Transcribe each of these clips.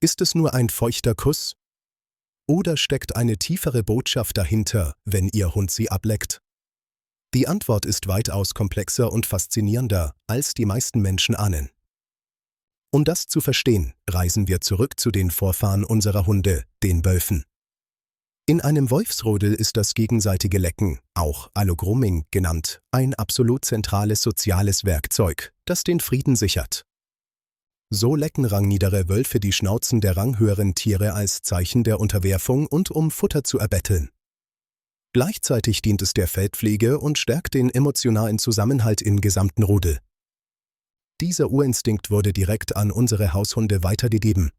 Ist es nur ein feuchter Kuss? Oder steckt eine tiefere Botschaft dahinter, wenn Ihr Hund Sie ableckt? Die Antwort ist weitaus komplexer und faszinierender, als die meisten Menschen ahnen. Um das zu verstehen, reisen wir zurück zu den Vorfahren unserer Hunde, den Wölfen. In einem Wolfsrudel ist das gegenseitige Lecken, auch Allogrooming genannt, ein absolut zentrales soziales Werkzeug, das den Frieden sichert. So lecken rangniedere Wölfe die Schnauzen der ranghöheren Tiere als Zeichen der Unterwerfung und um Futter zu erbetteln. Gleichzeitig dient es der Feldpflege und stärkt den emotionalen Zusammenhalt im gesamten Rudel. Dieser Urinstinkt wurde direkt an unsere Haushunde weitergegeben.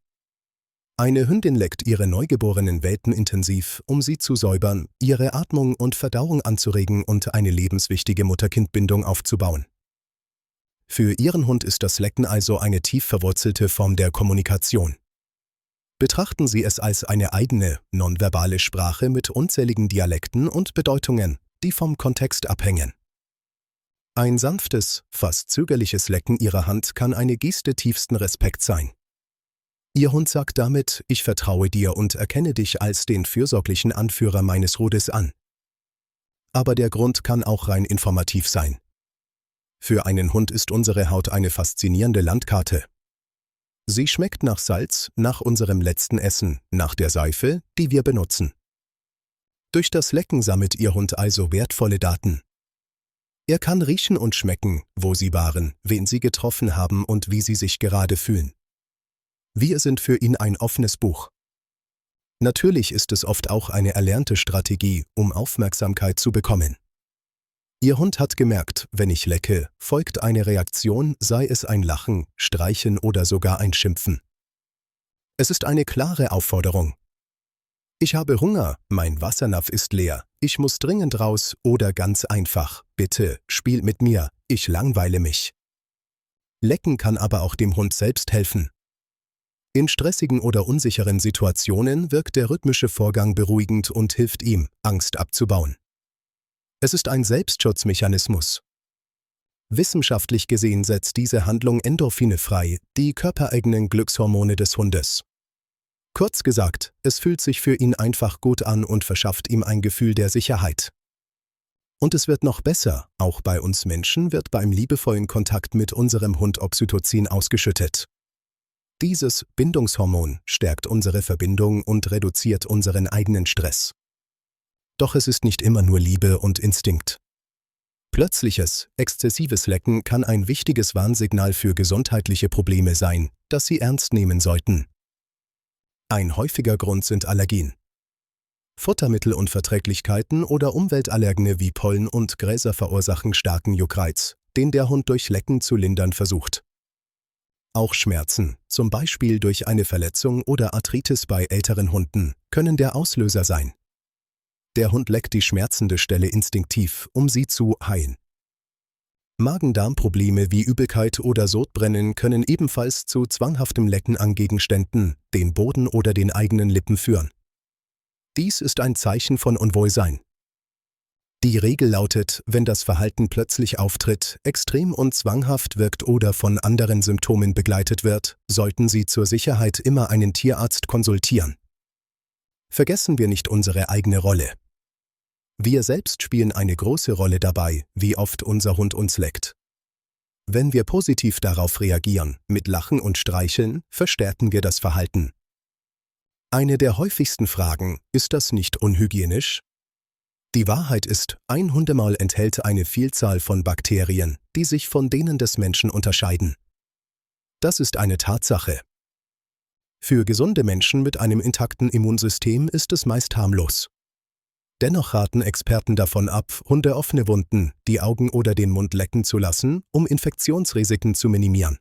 Eine Hündin leckt ihre neugeborenen Welpen intensiv, um sie zu säubern, ihre Atmung und Verdauung anzuregen und eine lebenswichtige Mutter-Kind-Bindung aufzubauen. Für Ihren Hund ist das Lecken also eine tief verwurzelte Form der Kommunikation. Betrachten Sie es als eine eigene, nonverbale Sprache mit unzähligen Dialekten und Bedeutungen, die vom Kontext abhängen. Ein sanftes, fast zögerliches Lecken Ihrer Hand kann eine Geste tiefsten Respekts sein. Ihr Hund sagt damit, ich vertraue dir und erkenne dich als den fürsorglichen Anführer meines Rudels an. Aber der Grund kann auch rein informativ sein. Für einen Hund ist unsere Haut eine faszinierende Landkarte. Sie schmeckt nach Salz, nach unserem letzten Essen, nach der Seife, die wir benutzen. Durch das Lecken sammelt Ihr Hund also wertvolle Daten. Er kann riechen und schmecken, wo Sie waren, wen Sie getroffen haben und wie Sie sich gerade fühlen. Wir sind für ihn ein offenes Buch. Natürlich ist es oft auch eine erlernte Strategie, um Aufmerksamkeit zu bekommen. Ihr Hund hat gemerkt, wenn ich lecke, folgt eine Reaktion, sei es ein Lachen, Streicheln oder sogar ein Schimpfen. Es ist eine klare Aufforderung. Ich habe Hunger, mein Wassernapf ist leer, ich muss dringend raus oder ganz einfach, bitte, spiel mit mir, ich langweile mich. Lecken kann aber auch dem Hund selbst helfen. In stressigen oder unsicheren Situationen wirkt der rhythmische Vorgang beruhigend und hilft ihm, Angst abzubauen. Es ist ein Selbstschutzmechanismus. Wissenschaftlich gesehen setzt diese Handlung Endorphine frei, die körpereigenen Glückshormone des Hundes. Kurz gesagt, es fühlt sich für ihn einfach gut an und verschafft ihm ein Gefühl der Sicherheit. Und es wird noch besser, auch bei uns Menschen wird beim liebevollen Kontakt mit unserem Hund Oxytocin ausgeschüttet. Dieses Bindungshormon stärkt unsere Verbindung und reduziert unseren eigenen Stress. Doch es ist nicht immer nur Liebe und Instinkt. Plötzliches, exzessives Lecken kann ein wichtiges Warnsignal für gesundheitliche Probleme sein, das Sie ernst nehmen sollten. Ein häufiger Grund sind Allergien. Futtermittelunverträglichkeiten oder Umweltallergene wie Pollen und Gräser verursachen starken Juckreiz, den der Hund durch Lecken zu lindern versucht. Auch Schmerzen, zum Beispiel durch eine Verletzung oder Arthritis bei älteren Hunden, können der Auslöser sein. Der Hund leckt die schmerzende Stelle instinktiv, um sie zu heilen. Magen-Darm-Probleme wie Übelkeit oder Sodbrennen können ebenfalls zu zwanghaftem Lecken an Gegenständen, dem Boden oder den eigenen Lippen führen. Dies ist ein Zeichen von Unwohlsein. Die Regel lautet, wenn das Verhalten plötzlich auftritt, extrem und zwanghaft wirkt oder von anderen Symptomen begleitet wird, sollten Sie zur Sicherheit immer einen Tierarzt konsultieren. Vergessen wir nicht unsere eigene Rolle. Wir selbst spielen eine große Rolle dabei, wie oft unser Hund uns leckt. Wenn wir positiv darauf reagieren, mit Lachen und Streicheln, verstärken wir das Verhalten. Eine der häufigsten Fragen, ist das nicht unhygienisch? Die Wahrheit ist, ein Hundemaul enthält eine Vielzahl von Bakterien, die sich von denen des Menschen unterscheiden. Das ist eine Tatsache. Für gesunde Menschen mit einem intakten Immunsystem ist es meist harmlos. Dennoch raten Experten davon ab, Hunde offene Wunden, die Augen oder den Mund lecken zu lassen, um Infektionsrisiken zu minimieren.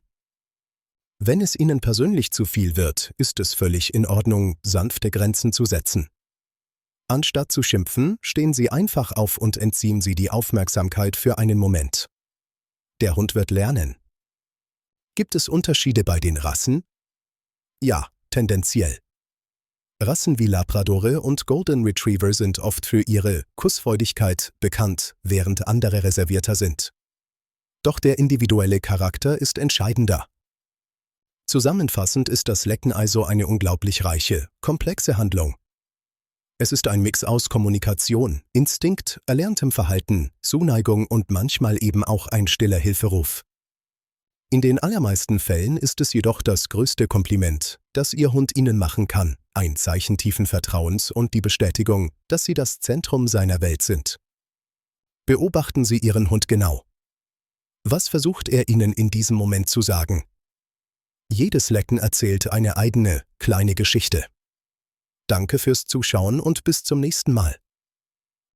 Wenn es Ihnen persönlich zu viel wird, ist es völlig in Ordnung, sanfte Grenzen zu setzen. Anstatt zu schimpfen, stehen Sie einfach auf und entziehen Sie die Aufmerksamkeit für einen Moment. Der Hund wird lernen. Gibt es Unterschiede bei den Rassen? Ja, tendenziell. Rassen wie Labradore und Golden Retriever sind oft für ihre Kussfreudigkeit bekannt, während andere reservierter sind. Doch der individuelle Charakter ist entscheidender. Zusammenfassend ist das Lecken also eine unglaublich reiche, komplexe Handlung. Es ist ein Mix aus Kommunikation, Instinkt, erlerntem Verhalten, Zuneigung und manchmal eben auch ein stiller Hilferuf. In den allermeisten Fällen ist es jedoch das größte Kompliment, das Ihr Hund Ihnen machen kann, ein Zeichen tiefen Vertrauens und die Bestätigung, dass Sie das Zentrum seiner Welt sind. Beobachten Sie Ihren Hund genau. Was versucht er Ihnen in diesem Moment zu sagen? Jedes Lecken erzählt eine eigene, kleine Geschichte. Danke fürs Zuschauen und bis zum nächsten Mal.